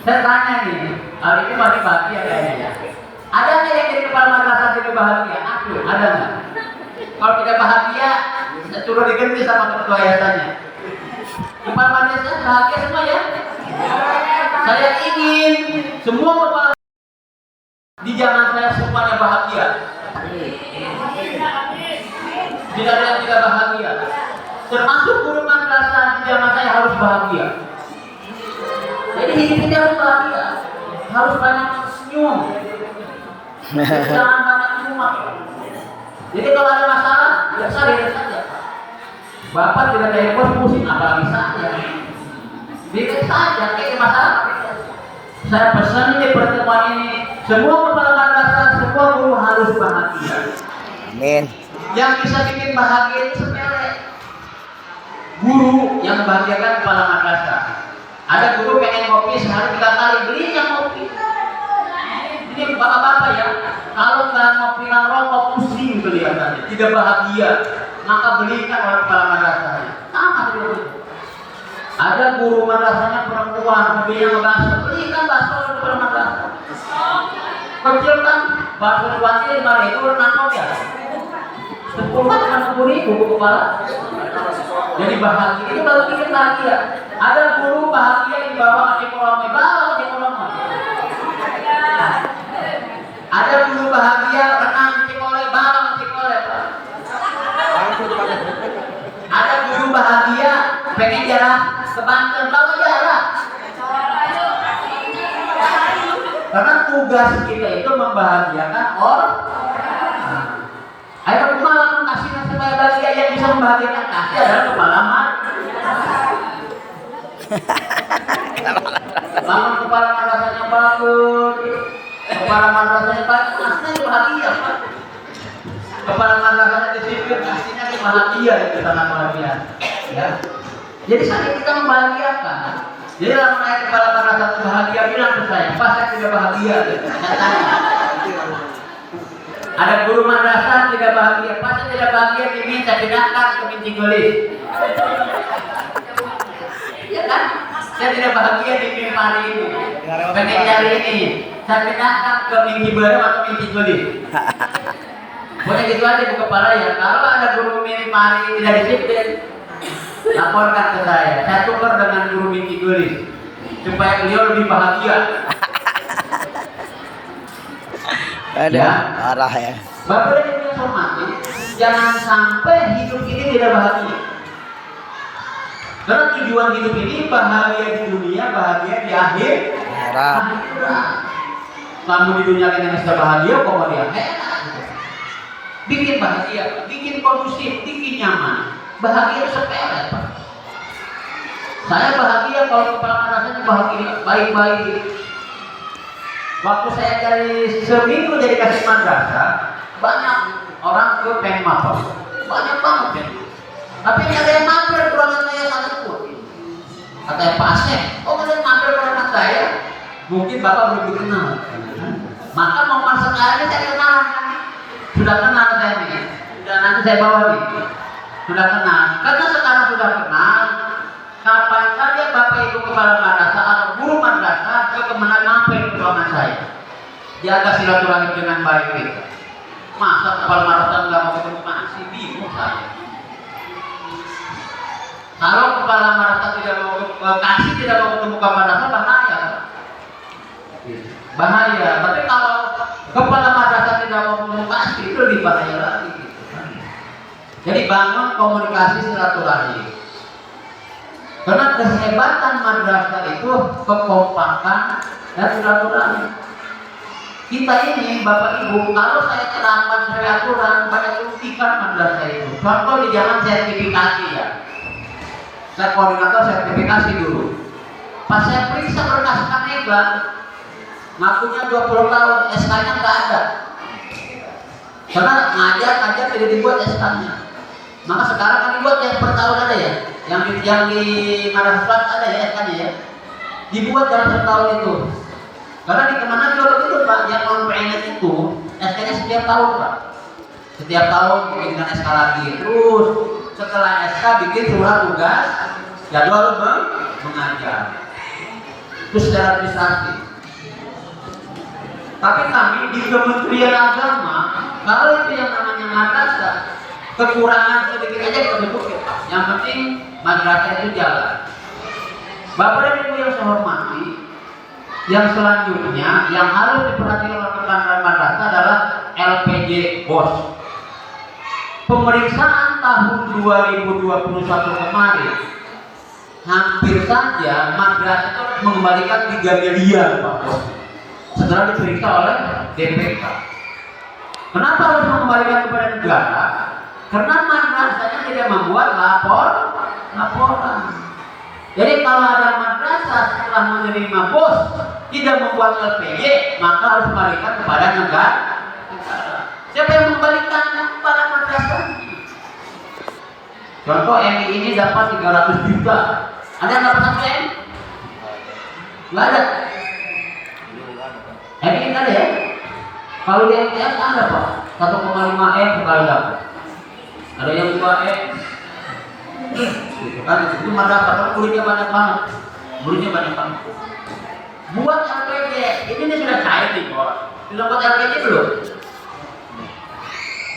Saya tanya nih, hari ini masih bahagia kayaknya ya. Ada nggak yang jadi kepala madrasah tidak bahagia? Aduh, ada nggak? Kalau tidak bahagia, saya suruh diganti sama ketua yayasannya. Kepala madrasah bahagia semua ya? Saya ingin semua kepala di zaman saya semuanya bahagia. Tidak ada yang tidak bahagia. Termasuk guru madrasah di zaman saya harus bahagia. Jadi hidup kita harus bahagia, harus banyak senyum, jangan banyak rumah. Jadi kalau ada masalah, ya saya saja. Bapak tidak ada bos pusing, apalagi saya. Bikin saja, kayak masalah. Saya pesan di pertemuan ini, semua kepala madrasah, semua guru harus bahagia. Amin. Yang bisa bikin bahagia itu sepele. Guru yang membahagiakan kepala madrasah. Ada guru pengen kopi sehari 3 kali, belinya kopi. Ini bapak-bapak ya, kalau nggak ngopi rokok pusing kelihatannya, tidak bahagia, maka belikan oleh kepala madrasahnya. Sama seperti itu. Ada guru madrasahnya perempuan, belinya ngebahas, belikan bakso oleh kepala madrasah. Kecil kan, bakso cuannya 5.000 nangkop ya. 10.000 kepala. Jadi bahagia itu baru bikin bahagia. Ada guru bahagia di bawah ekonomi, Ada guru bahagia renang di Cikole, Ada guru bahagia pengen jalan ke Banten, bawa jalan. Karena tugas kita itu membahagiakan orang. Ayo kepala kasih supaya bahagia, yang bisa membahagiakan kasih adalah kepala Bangun kepala madrasahnya bagus, kepala madrasahnya bagus, aslinya bahagia Pak. Kepala madrasahnya disiplin, aslinya bahagia, itu sangat bahagia. Ya. Jadi saat kita membahagiakan. Jadi kalau naik kepala madrasah bahagia, bilang ke saya, Pak saya tidak bahagia. Saya tanya. Ada guru madrasah tidak bahagia, Pak saya tidak bahagia, ini saya pindahkan ke Minci Gelis. Ya kan? Saya tidak bahagia di Minci Pari ini. Pengen cari ini, saya pindahkan ke Minci Barem atau Minci Gelis. Boleh gitu aja bu kepala ya. Kalau ada guru Minci Pari tidak disiplin, laporkan ke saya tukar dengan guru Minci Gelis supaya beliau lebih bahagia. Ada Ya. arah ya. Bapak dan Ibu hormati, jangan sampai hidup ini tidak bahagia. Karena tujuan hidup ini bahagia di dunia, bahagia di akhir. Kamu di dunia kan yang sudah bahagia, kok mau dia enak. Bikin bahagia, bikin kondusif, bikin nyaman. Bahagia itu sepele, Pak. Saya bahagia kalau kepala madrasahnya bahagia, baik-baik. Waktu saya dari seminggu jadi kasih madrasah, banyak orang ke Pemma, banyak banget ya. Tapi nggak ada yang mampir ke ruangan saya satu pun. Katanya Pak Asep, oh kalian mampir ke ruangan saya? Mungkin Bapak belum dikenal. Maka momen sekarang ini saya kenal, sudah kenal saya nih. Sudah nanti saya bawa nih. Sudah kenal. Karena sekarang sudah kenal, kapan saja Bapak Ibu kepala madrasah atau guru madrasah kemenangan mampir ke ruangan saya, jaga silaturahim dengan baik. Masa kepala madrasah nggak mau ketemu, masih bingung saya. Kalau kepala madrasah tidak mau tidak mau ketemu kepala madrasah, bahaya. Bahaya. Tapi kalau kepala madrasah tidak mau ketemu kasih, itu lebih bahaya lagi. Jadi bangun komunikasi silaturahim. Karena kehebatan madrasah itu kekompakan dan silaturahmi. Kita ini Bapak Ibu, kalau saya terapkan sesuai aturan, banyak rugikan madrasah itu. Contoh di zaman sertifikasi ya. Saya koordinator sertifikasi dulu. Pas saya periksa berkas Kanega, ngakunya 20 tahun, SK-nya nggak ada. Karena ngajar tidak dibuat SK-nya. Maka sekarang kan dibuat yang per tahun ada ya. Yang di madrasah ada ya SK-nya ya. Dibuat dalam setahun itu. Karena di kemana juga begitu Pak, yang non PNS itu SK-nya setiap tahun Pak. Setiap tahun bikin SK lagi. Terus setelah SK bikin surat tugas jadwal mengajar. itu secara administrasi. Tapi kami di Kementerian Agama, kalau itu yang namanya madrasah, kekurangan sedikit aja kita sebutin. Yang penting madrasah itu jalan. Bapak dan Ibu yang saya hormati, yang selanjutnya yang harus diperhatikan oleh rekan-rekan madrasah adalah LPJ BOS. Pemeriksaan tahun 2021 kemarin, hampir saja madrasah itu mengembalikan 3 miliar Pak Bos setelah diperiksa oleh DPK. Kenapa harus mengembalikan kepada negara? Karena madrasahnya tidak membuat laporan. Jadi kalau ada madrasah setelah menerima BOS tidak membuat LPJ, maka harus kembalikan kepada negara. Siapa yang mengembalikan kepada madrasah? Contoh MI ini dapat 300 juta. Ada yang dapat 1 M? Nggak ada. MI ini ada ya? Kalau di MTS ada Pak, 1,5 M sekali dapat. Ada yang 2 M. Gitu kan? Itu madrasah, kalau muridnya banyak banget. Buat LPJ, ini sudah cair nih Bos. Sudah buat LPJ belum?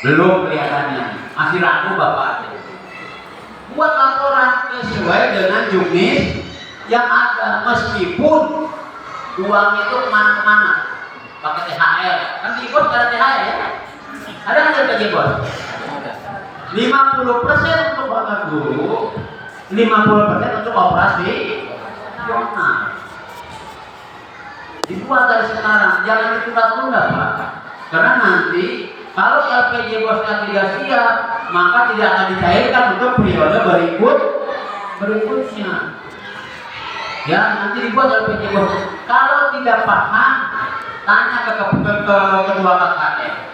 Belum kelihatannya, masih ragu Bapak. Buat laporan sesuai dengan juknis yang ada, meskipun uangnya itu kemana-kemana, pakai THR. Kan di BOS ada THR ya? Ada nggak LPJ Bos? 50% untuk honorer guru, 50% untuk operasi nasional. Dibuat dari sekarang, jangan ditunda-tunda Pak. Karena nanti kalau LPJ BOS-nya tidak siap, maka tidak akan dicairkan untuk periode berikutnya. Ya, nanti dibuat LPJ BOS. Kalau tidak paham, tanya ke ketua KKN.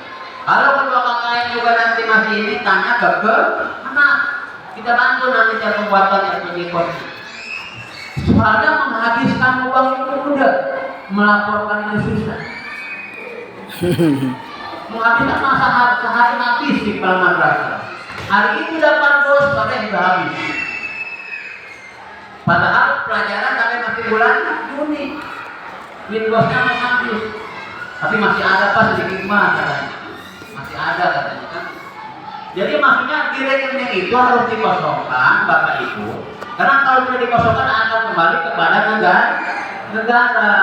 Kalau ketua KKN juga nanti masih ini, tanya ke anak. Kita bantu nanti cara pembuatan LPJ BOS. Soalnya menghabiskan uang itu mudah, melaporkan itu susah. Menghabiskan masa sehari habis di kepala madrasah. Hari ini dapat BOS, sore sudah habis. Padahal pelajaran sampai masih bulan Juni, duit BOS-nya mau habis. Tapi masih ada Pak sedikit mah katanya. Masih ada katanya kan. Jadi maksudnya di rekening itu harus dikosongkan Bapak Ibu. Karena kalau tidak dikosongkan akan kembali kepada negara.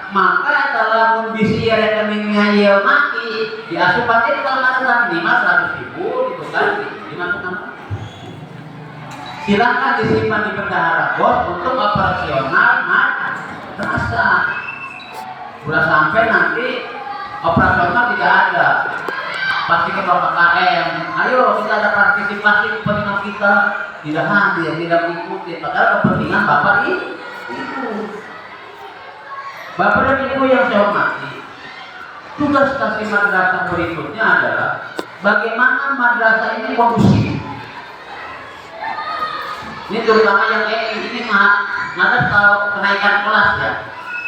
Maka kalau bisi rekeningnya ia mati, diasupannya itu kalau ada minimal 100.000 gitu kan, dimasukkan. Silakan disimpan di bendahara BOS untuk operasional madrasah. Sudah sampai nanti operasional tidak ada, pasti ke KKM. Ayo kita ada partisipasi kepentingan kita, tidak hadir, tidak mengikuti. Padahal kepentingan Bapak itu. Bapak dan Ibu yang saya hormati, tugas kasih madrasah berikutnya adalah bagaimana madrasah ini kondusif. Ini terutama yang ini madrasah tahu kenaikan kelas ya.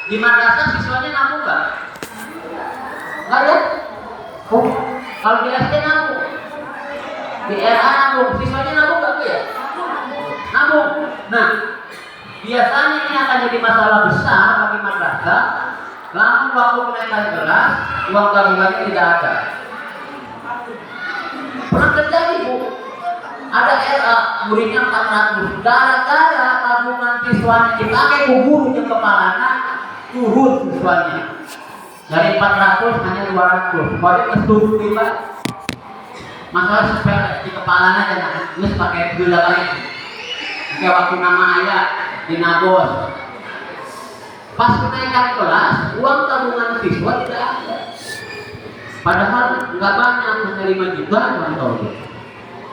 Di madrasah siswanya nabung nggak? Nggak ya? Oh, kalau di SD nabung, di RA nabung, siswanya nabung nggak ya? Nabung. Nah, biasanya ini akan jadi masalah besar bagi madrasah. Namun waktu kenaikan kelas, uang tabungannya tidak ada. Pernah terjadi Bu, ada RA muridnya 400, gara-gara tabungan siswanya dipakai ke guru yang kepalanya turun siswanya dari 400 hanya 200. Baru keturun juga. Masalah sepele di kepalanya jangan terus pakai gula lain. Kayak waktu nama ayah di Nabos. Pas kenaikan kelas, uang tabungan siswa tidak ada. Padahal nggak banyak, hanya 5 juta contoh.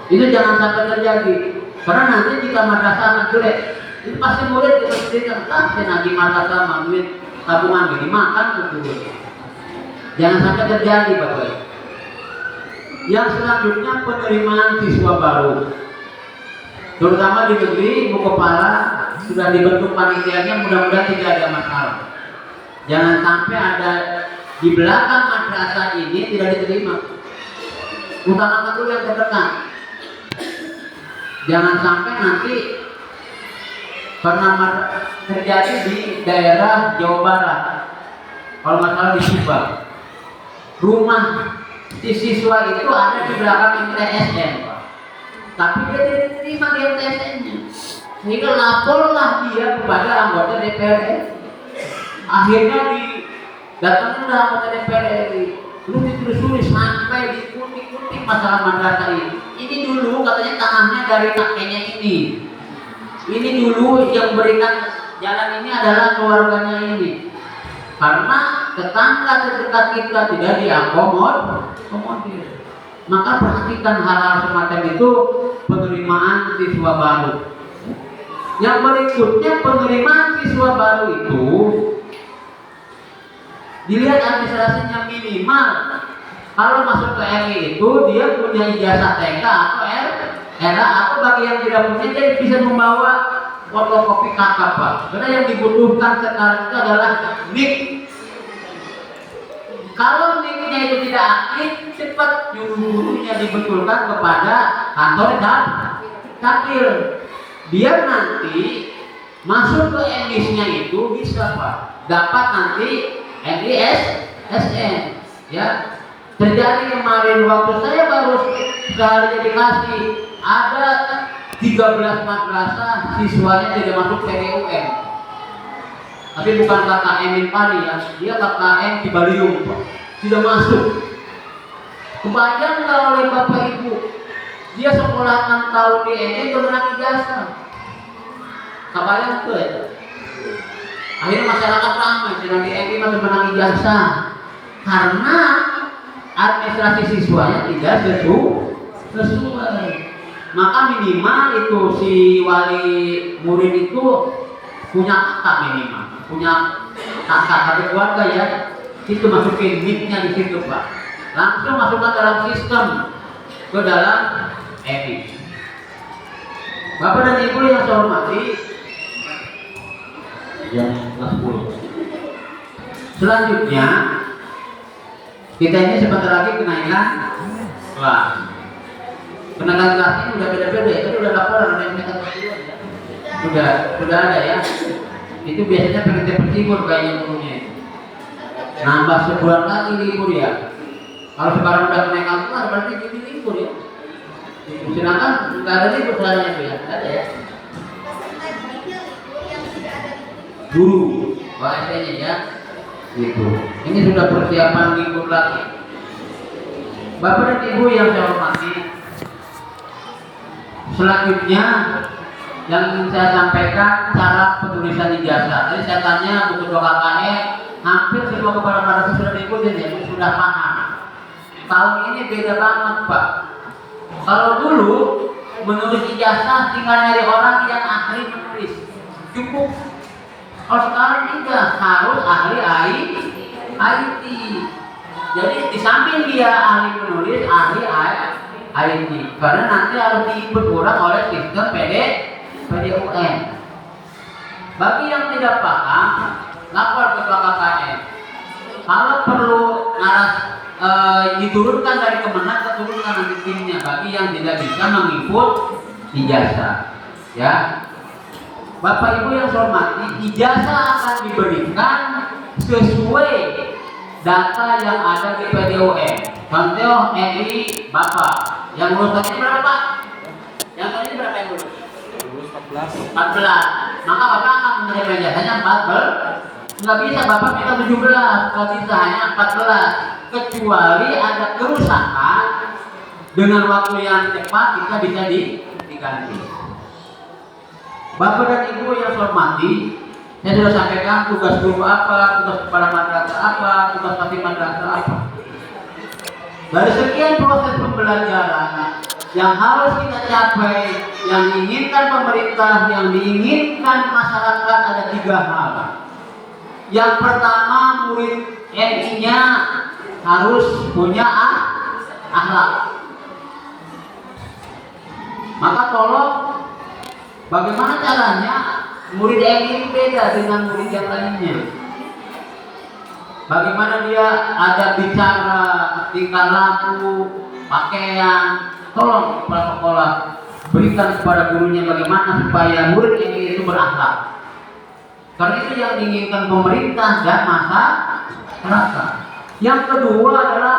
Itu jangan sampai terjadi. Karena nanti jika madrasah anak jelek, itu pasti murid dipastikan kan nagih madrasah sama duit tabungan gini makan betul. Jangan sampai terjadi Bapak. Yang selanjutnya penerimaan siswa baru. Terutama di negeri, Ibu Kepala sudah dibentuk panitianya, mudah-mudahan tidak ada masalah. Jangan sampai ada di belakang madrasah ini tidak diterima. Utamakan dulu yang terdekat. Jangan sampai nanti pernah terjadi di daerah Jawa Barat, kalau nggak salah di Subang. Rumah si siswa itu ada di belakang MTSN, Pak. Tapi dia tidak diterima di MTSN-nya, sehingga laporlah dia kepada anggota DPR RI. Akhirnya datanglah anggota DPR RI, lu ditelusuri sampai diikuti masalah madrasah ini. Ini dulu katanya tanahnya dari kakeknya ini. Ini dulu yang berikan jalan ini adalah keluarganya ini. Karena tetangga terdekat kita tidak diakomodir. Maka perhatikan hal-hal semacam itu, penerimaan siswa baru. Yang berikutnya, penerimaan siswa baru itu dilihat administrasinya minimal. Kalau masuk ke RI itu dia punya ijazah TK atau RA, atau bagi yang tidak punya dia bisa membawa fotokopi KK, Pak. Karena yang dibutuhkan sekarang itu adalah NIK. Kalau NIK-nya itu tidak aktif, cepat gurunya dibetulkan kepada kantor dapil. Biar nanti masuk ke NIS-nya itu bisa, Pak. Dapat nanti NISSN, ya. Terjadi kemarin waktu saya baru sehari dikasih, ada 13 madrasah siswanya tidak masuk PTUN. Tapi bukan KKM Pari ya, dia KKM Cibaliung, Pak. Tidak masuk. Kebayang nggak oleh Bapak Ibu, dia sekolah 6 tahun di NI menang ijazah. Kebayang tuh ya. Akhirnya masyarakat ramai, sedang di NI masih menang ijazah karena administrasi siswanya tidak sesuai. Maka minimal itu si wali murid itu punya kakak minimal, punya kakak keluarga ya. Itu masukin NIK-nya di situ, Pak. Langsung masukkan dalam sistem ke dalam EPI. Bapak dan Ibu yang saya hormati, jam 10. Selanjutnya kita ini sebentar lagi kenaikan kelas. Kenaikan kelas ini udah beda-beda ya. Tadi udah laporan ada yang kenaikan kelas ya. Sudah ada ya. Itu biasanya pengen libur kayaknya gurunya itu. Nambah sebulan lagi libur ya. Kalau sekarang udah kenaikan kelas berarti jadi libur ya. Silakan nggak ada libur sekarang itu ya. Ada ya. Guru, bahasanya ya. Gitu. Ini sudah persiapan libur lagi. Bapak dan Ibu yang saya hormati, selanjutnya yang ingin saya sampaikan cara penulisan ijazah. Tadi saya tanya buku KKN, hampir semua kepala madrasah sudah diikuti ya, sudah paham. Tahun ini beda banget, Pak. Kalau dulu menulis ijazah tinggal nyari orang yang ahli menulis, cukup. Kalau sekarang tidak, harus ahli IT. Jadi di samping dia ahli menulis, ahli IT. Karena nanti harus diikut orang oleh sistem PTUN. Bagi yang tidak paham, lapor ke KKN. Kalau perlu diturunkan dari Kemenak, turunkan nanti timnya. Bagi yang tidak bisa mengikut ijazah, ya. Bapak Ibu yang saya hormati, ijazah akan diberikan sesuai data yang ada di PTUN. Contoh RI Bapak, yang lulus tadi berapa, Pak? Yang tadi berapa yang lulus? 14. Maka Bapak akan menerima ijazahnya 14. Nggak bisa Bapak minta 17, nggak bisa, hanya 14. Kecuali ada kerusakan, dengan waktu yang cepat kita bisa diganti. Bapak dan Ibu yang saya hormati, saya sudah sampaikan tugas guru apa, tugas kepala madrasah apa, tugas fatih madrasah apa. Dari sekian proses pembelajaran yang harus kita capai, yang diinginkan pemerintah, yang diinginkan masyarakat, ada 3 hal. Yang pertama, murid NI-nya harus punya akhlak. Maka tolong, bagaimana caranya murid ini beda dengan murid yang lainnya? Bagaimana dia ada bicara, tingkah laku, pakaian? Tolong kepala sekolah berikan kepada gurunya bagaimana supaya murid ini itu berakhlak. Karena itu yang diinginkan pemerintah dan masyarakat. Yang kedua adalah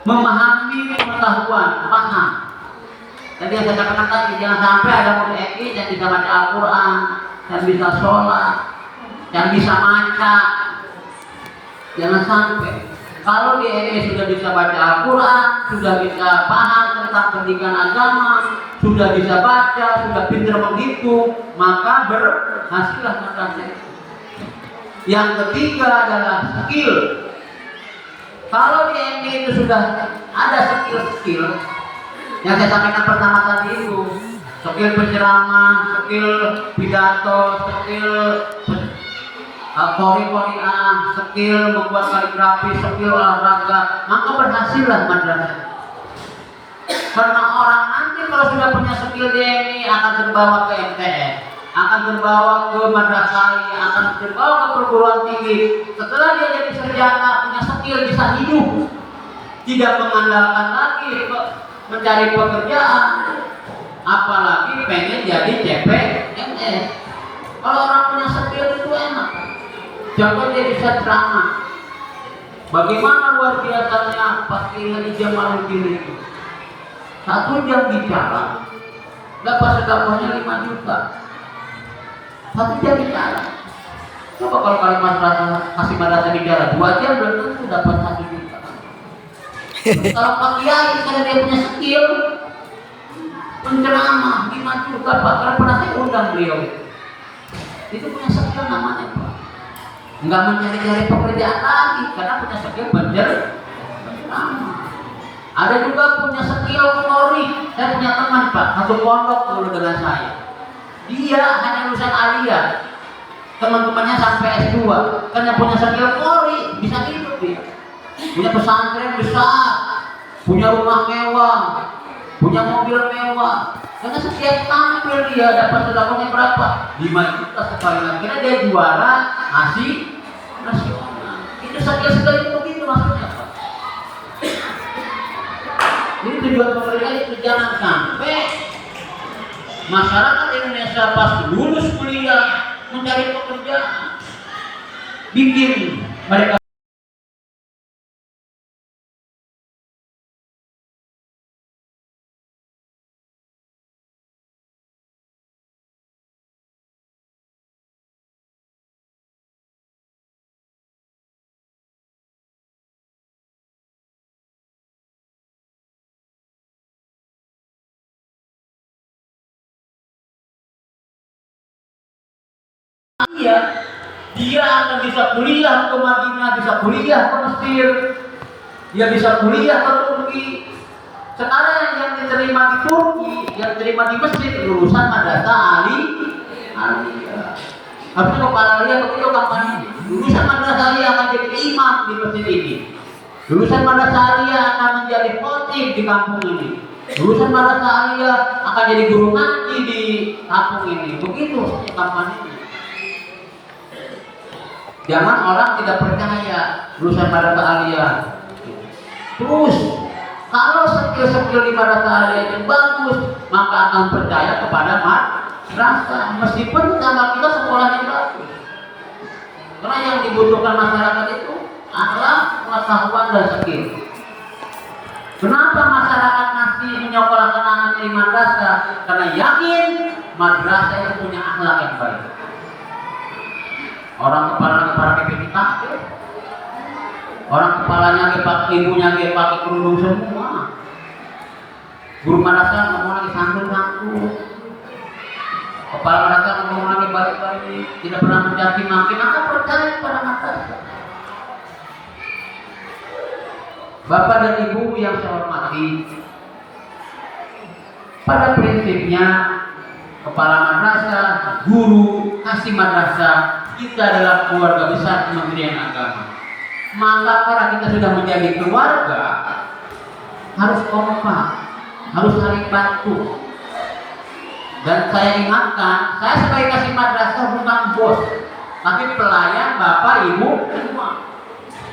memahami pengetahuan, paham. Tadi yang saya katakan tadi, jangan sampai ada murid EKI yang bisa baca Al-Quran, yang bisa sholat, yang bisa maca. Jangan sampai. Kalau di EKI sudah bisa baca Al-Quran, sudah bisa paham tentang pendidikan agama, sudah bisa baca, sudah pintar menghitung, maka berhasillah madrasah itu. Yang ketiga adalah skill. Kalau di EKI itu sudah ada skill yang saya sampaikan pertama tadi itu, skill penceramah, skill pidato, skill kori-korian, skill membuat kaligrafi, skill olahraga, maka berhasillah madrasah. Karena orang nanti kalau sudah punya skill ini akan terbawa ke MTS, akan terbawa ke madrasah, akan terbawa ke perguruan tinggi. Setelah dia jadi sarjana, punya skill bisa hidup, tidak mengandalkan lagi mencari pekerjaan, apalagi pengen jadi CPNS. Kalau orang punya skill itu enak. Contoh dia bisa ceramah. Bagaimana luar biasanya Pak Kiai Jamaluddin itu? 1 jam bicara, dapat sedekahnya 5 juta. 1 jam bicara. Coba kalau kalimat kasih madrasah bicara 2 jam belum tentu dapat 1 juta. Kalau Pak Kiai karena dia punya skill penceramah 5 juta Pak, karena pernah saya undang beliau. Itu punya skill namanya Pak. Enggak mencari-cari pekerjaan lagi karena punya skill penceramah. Ada juga punya skill kori. Saya punya teman Pak, satu pondok dulu dengan saya. Dia hanya lulusan aliyah. Teman-temannya sampai S2. Karena punya skill kori, bisa hidup dia. Punya pesantren besar, punya rumah mewah, punya mobil mewah. Karena setiap tampil dia dapat sedekahnya berapa? 5 juta sekali lagi. Karena dia juara nasional. Itu skill itu begitu maksudnya Pak. Ini tujuan pemerintah itu jangan sampai masyarakat Indonesia pas lulus kuliah mencari pekerjaan, bikin mereka dia akan bisa kuliah ke Madinah, bisa kuliah ke Mesir, dia bisa kuliah ke Turki. Sekarang yang diterima di Turki, yang diterima di Mesir lulusan madrasah aliyah. Harusnya kepala aliyah begitu kampanye. Lulusan madrasah aliyah akan jadi imam di masjid ini. Lulusan madrasah aliyah akan menjadi khotib di kampung ini. Lulusan madrasah aliyah akan jadi guru ngaji di kampung ini. Begitu kampanye. Jangan orang tidak percaya lulusan madrasah aliyah. Terus kalau skill di madrasah aliyah itu bagus, maka akan percaya kepada madrasah. Meskipun sama kita sekolahnya bagus. Karena yang dibutuhkan masyarakat itu adalah pengetahuan dan skill. Kenapa masyarakat masih menyekolahkan anaknya di madrasah? Karena yakin madrasah itu punya akhlak yang baik. Orang kepala PPT takut. Orang kepalanya pakai ibunya pakai kerudung semua. Guru madrasah ngomong lagi sangkut-sangkut. Kepala madrasah ngomong lagi balik-balik, tidak pernah mencaci maki, maka percaya pada madrasah. Bapak dan Ibu yang saya hormati, pada prinsipnya kepala madrasah, guru, kasih madrasah, kita adalah keluarga besar Kementerian Agama. Maka karena kita sudah menjadi keluarga, harus kompak, harus saling bantu. Dan saya ingatkan, saya sebagai kasih madrasah bukan bos, tapi pelayan Bapak Ibu semua.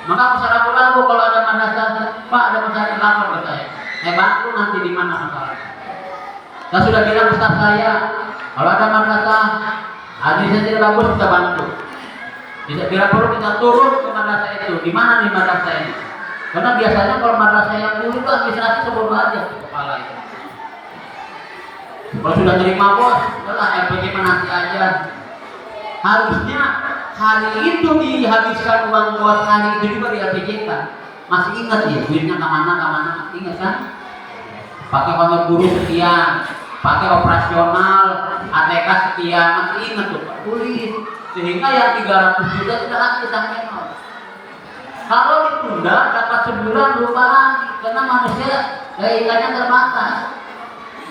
Maka usah ragu-ragu kalau ada madrasah, Pak ada masalah lapor ke saya bantu nanti di mana masalahnya. Saya sudah bilang Ustaz saya, kalau ada madrasah hadisnya tidak bagus kita bantu. Bila perlu kita turun ke madrasah itu. Di mana nih madrasah ini? Karena biasanya kalau madrasah yang dulu itu administrasi sebodoh aja kepala itu. Kalau sudah terima bos, udahlah LPG nanti aja. Harusnya hari itu dihabiskan uang bos, hari itu juga di LPG kan. Masih ingat ya, duitnya kemana, ingat kan? Pakai honor guru sekian, pakai operasional, ATK sekian, masih ingat tuh Pak, tulis. Sehingga yang 300 juta sudah habis sampai nol. Kalau ditunda dapat sebulan lupa lagi, karena manusia daya ikatnya terbatas.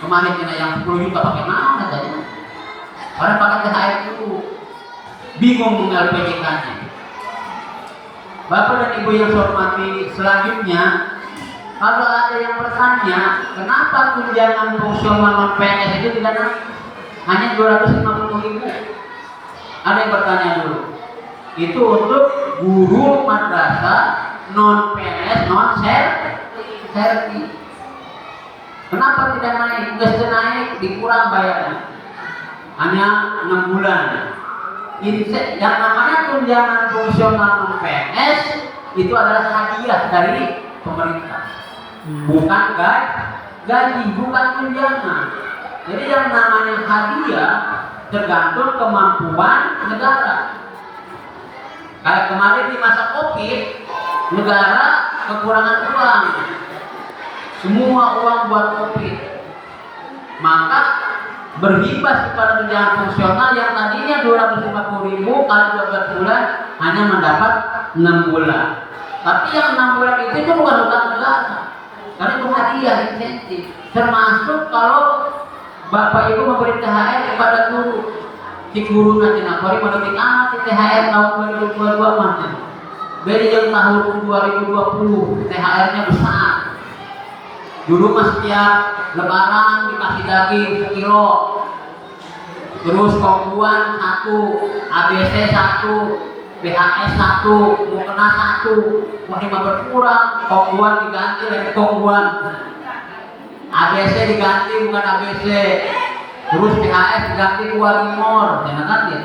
Kemarin kena yang 10 juta pakai mana tadi? Orang pakai THR dulu, bingung LPG-nya. Bapak dan Ibu yang saya hormati, selanjutnya kalau ada yang bertanya, kenapa tunjangan fungsional non PNS itu tidak naik? Hanya 250.000. Ada yang bertanya dulu. Itu untuk guru madrasah non PNS non serti. Kenapa tidak naik? Sudah naik, dikurang bayarnya. Hanya 6 bulan. Ini yang namanya tunjangan fungsional non PNS itu adalah hadiah dari pemerintah. Bukan gaji, bukan tunjangan. Jadi yang namanya hadiah tergantung kemampuan negara. Kayak kemarin di masa Covid, negara kekurangan uang. Semua uang buat Covid. Maka berimbas kepada tunjangan fungsional yang tadinya 250.000 kali 12 bulan hanya mendapat 6 bulan. Tapi yang 6 bulan itu bukan hutang negara. Karena itu hadiah, insentif. Termasuk kalau Bapak Ibu memberi THR kepada guru. Si guru nanti nakori mendetik amat si THR tahun 2022 mana. Beda yang tahun 2020 THR-nya besar. Dulu mas setiap lebaran dikasih daging sekilo. Terus kongguan 1, ABC 1, BHS 1, mukena 1, mau berkurang, kongguan diganti lagi kongguan. ABC diganti bukan ABC. Terus BHS diganti kuah limor, jangan kan ya.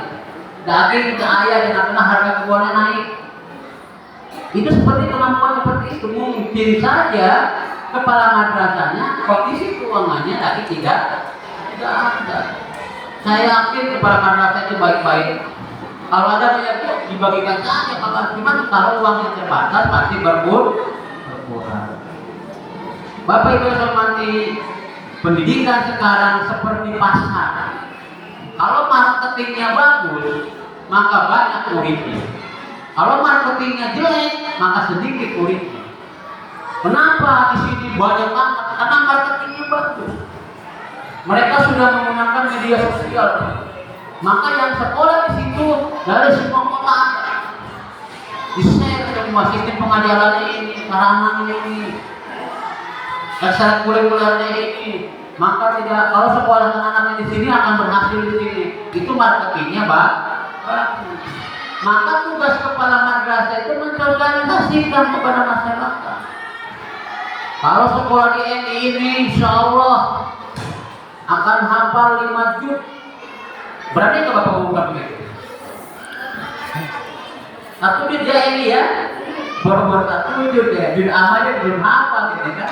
Daging ke ayah dan pernah harga kuahnya naik. Itu seperti kemampuan seperti itu. Mungkin saja kepala madrasahnya kondisi keuangannya tadi tidak ada. Saya yakin kepala madrasah itu baik-baik. Kalau ada banyak dibagikan saja. Kalau uangnya terbatas pasti berkurang. Bapak Ibu yang hormati, pendidikan sekarang seperti pasar. Kalau marketingnya bagus, maka banyak muridnya. Kalau marketingnya jelek, maka sedikit muridnya. Kenapa di sini banyak banget? Karena marketingnya bagus. Mereka sudah menggunakan media sosial. Maka yang sekolah di situ dari semua kota ada. Di-share semua sistem pengajarannya ini, karangan ini, ekstrakurikulernya ini. Maka tidak, kalau sekolah anak-anaknya di sini akan berhasil di sini. Itu marketingnya bagus. Maka tugas kepala madrasah itu mensosialisasikan kepada masyarakat. Kalau sekolah di MI ini, insya Allah akan hafal 5 juz. Berani nggak Bapak buka begitu? Satu juz ya ini ya, bor-bor 1 juz ya, juz amalnya belum hafal gitu kan?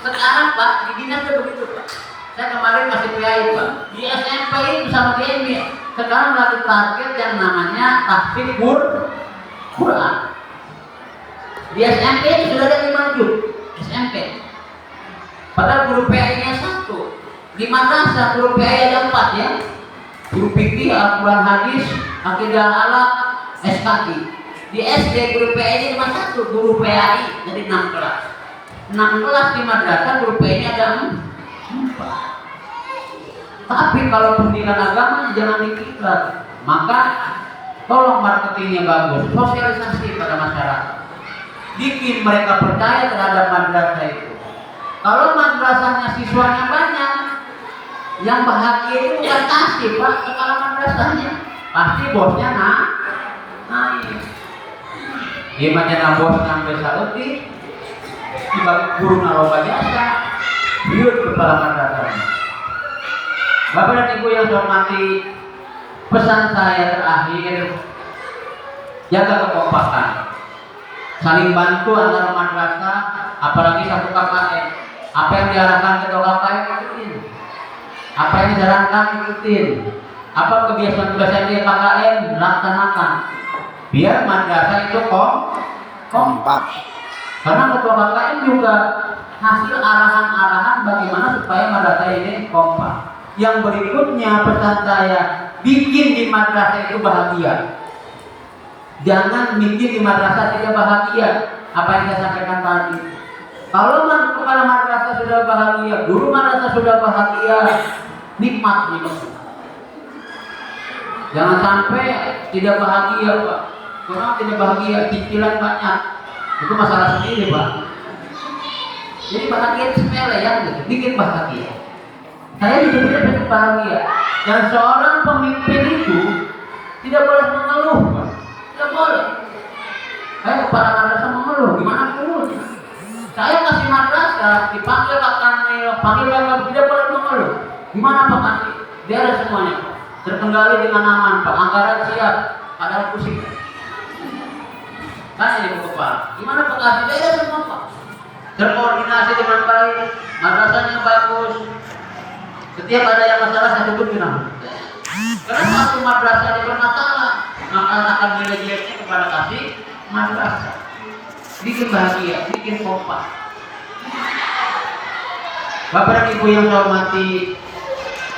Sekarang Pak, di dinas begitu Pak. Saya kemarin masih PAI Pak. Di SMP itu sama di MI. Sekarang lagi target yang namanya tahfidz Quran. Di SMP itu sudah ada 5 juz. SMP. Padahal guru PAI-nya 1. Di madrasah guru PAI ada 4 ya. Guru fikih, Al-Quran hadis, akidah halal, SKI. Di SD guru PAI cuma 1, guru PAI jadi 6 kelas. 6 kelas di madrasah guru PAI-nya ada 4. Tapi kalau pendidikan agama jangan dikira. Maka tolong marketingnya bagus, sosialisasi pada masyarakat. Bikin mereka percaya terhadap madrasah itu. Kalau madrasahnya siswanya banyak, yang bahagia itu bukan kasih Pak kepala madrasahnya, pasti bosnya naik. Gimana bos ngambil salutih, dibagi guru naroba jasa, biut kepala madrasahnya. Bapak dan Ibu yang saya hormati, pesan saya terakhir, jaga kekompakan, saling bantu antara madrasah, apalagi satu KKN. Apa yang diarahkan ketua KKN ikutin, apa yang disarankan ikutin, apa kebiasaan-kebiasaan di KKN laksanakan, biar madrasah itu kompak. Karena ketua KKN juga hasil arahan-arahan bagaimana supaya madrasah ini kompak. Yang berikutnya pesan saya, bikin di madrasah itu bahagia. Jangan bikin di madrasah tidak bahagia. Apa yang saya sampaikan tadi. Kalau kepala madrasah sudah bahagia, guru madrasah sudah bahagia, nikmat hidup. Jangan sampai tidak bahagia, Pak. Orang tidak bahagia, cicilan banyak. Itu masalah sendiri, Pak. Jadi bahagia itu sepele ya, bikin bahagia. Saya juga tidak bahagia. Dan seorang pemimpin itu tidak boleh mengeluh, Pak. Tidak boleh. Saya kepala madrasah mengeluh, gimana mengeluh? Saya kasih madrasah, dipanggil Pak Kanil, panggil Pak, tidak boleh mengeluh. Gimana Pak kasih? Dia ada semuanya, Pak. Terkendali dengan aman, Pak. Anggaran siap, padahal pusing. Kan ini kepala. Gimana Pak kasih? Dia ada semua, Pak. Terkoordinasi dengan baik, madrasahnya bagus. Setiap ada yang masalah saya tutup nama. Karena satu madrasah yang bermasalah, maka akan nilai-nilainya kepada kasih madrasah. Bikin bahagia, bikin kompak. Bapak dan Ibu yang saya hormati,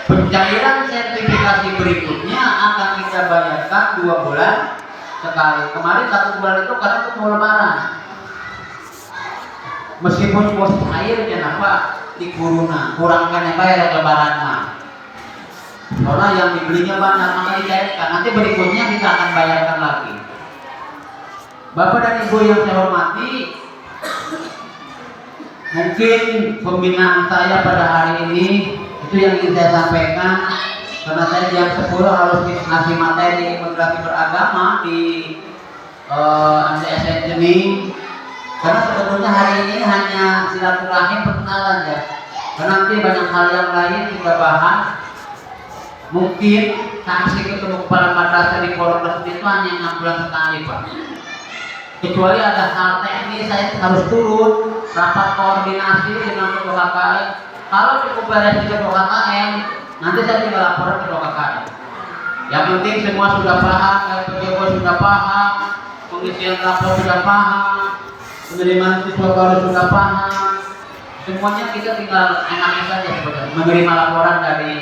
pencairan sertifikasi berikutnya akan kita bayarkan 2 bulan sekali. Kemarin 1 bulan itu karena untuk mau lebaran. Meskipun bos cair kenapa di kuruna kurangkan yang bayar lebaran mah. Soalnya yang dibelinya banyak maka dicairkan. Nanti berikutnya kita akan bayarkan lagi. Bapak dan Ibu yang saya hormati, mungkin pembinaan saya pada hari ini itu yang ingin saya sampaikan. Karena saya jam 10 harus ngasih materi moderasi beragama di MTSN Jening. Karena sebetulnya hari ini hanya silaturahim perkenalan ya. Karena nanti banyak hal yang lain kita bahas. Mungkin sanksi ketemu kepala madrasah di Polres itu hanya 6 bulan sekali, Pak. Kecuali ada hal teknis saya harus turun rapat koordinasi dengan ketua KKN. Kalau cukup beres di ketua KKN, nanti saya tinggal laporan ke ketua KKN. Yang penting semua sudah paham, PJB sudah paham, pengisian rapor sudah paham, penerimaan siswa baru sudah paham. Semuanya kita tinggal enaknya saja sebenarnya menerima laporan dari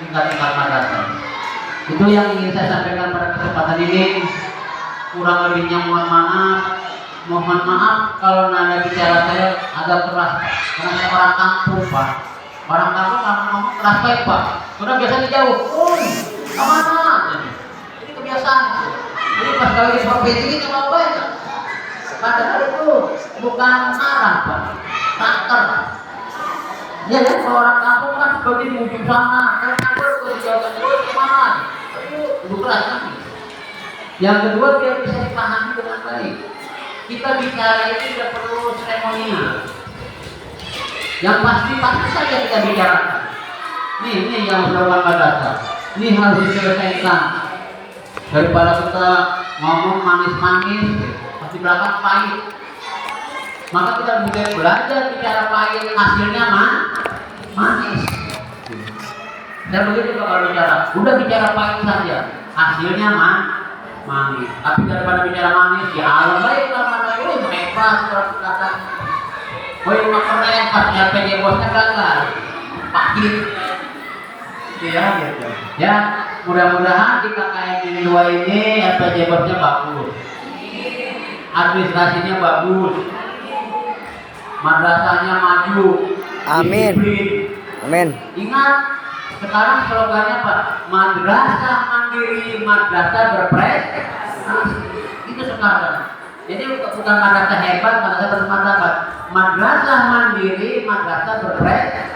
tingkat-tingkat madrasah. Itu yang ingin saya sampaikan pada kesempatan ini. Kurang lebihnya mohon maaf kalau nada bicara saya agak keras, karena saya orang kampung, Pak. Orang kampung ngomong keras baik, Pak. Sudah biasa dijauh, kemana? Ini kebiasaan. Jadi pas kali di provinsi ini mau baik. Padahal itu bukan arah, Pak. Kantor. Ya kan, kalau orang kampung kan seperti di ujung sana, kalau kantor ke jauh kemana? Itu keras kan? Yang kedua biar bisa dipahami dengan baik. Kita bicara itu tidak perlu seremonial. Yang pasti saja kita bicarakan. Ini yang melakukan madrasah. Ini harus diselesaikan. Daripada kita ngomong manis-manis, pasti belakang pahit. Maka kita mulai belajar bicara pahit, hasilnya manis. Dan begitu kalau bicara, udah bicara pahit saja, hasilnya manis. Tapi daripada bicara manis, ya alam baik lah mana ini hebat kalau kata. Yang keren pas PJ bosnya gagal, pahit. Ya gitu. Ya mudah-mudahan di KKN ini 2 ini PJ bosnya bagus, administrasinya bagus, madrasahnya maju. Amin. Disiplin. Amin. Ingat, sekarang slogannya Pak, madrasah mandiri, madrasah berprestasi. Itu sekarang. Jadi bukan madrasah hebat, madrasah bermartabat. Madrasah mandiri, madrasah berprestasi.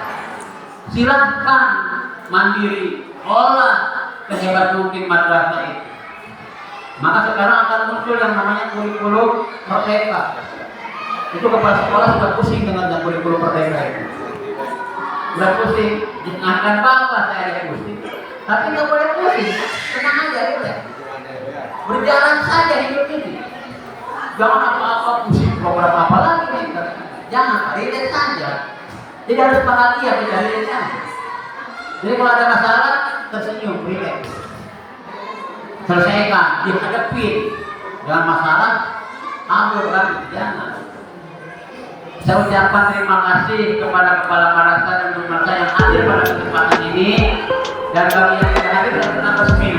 Silahkan mandiri, olah sehebat mungkin madrasah itu. Maka sekarang akan muncul yang namanya kurikulum merdeka. Itu kepala sekolah sudah pusing dengan kurikulum merdeka itu. udah pusing, jangankan bapak saya yang pusing. Tapi nggak boleh pusing, tenang aja boleh. Berjalan saja hidup ini. Jangan apa-apa pusing program apa lagi nih. Jangan, relax saja. Tidak harus bahagia, tidak relax saja. Jadi kalau ada masalah, tersenyum, relax. Selesaikan, dihadapin. Jangan masalah, ambil lagi, jangan. Saya ucapkan terima kasih kepada Kepala Madrasah dan Guru Madrasah yang hadir pada kesempatan ini, dan bagi yang tidak hadir dan tetap resmi.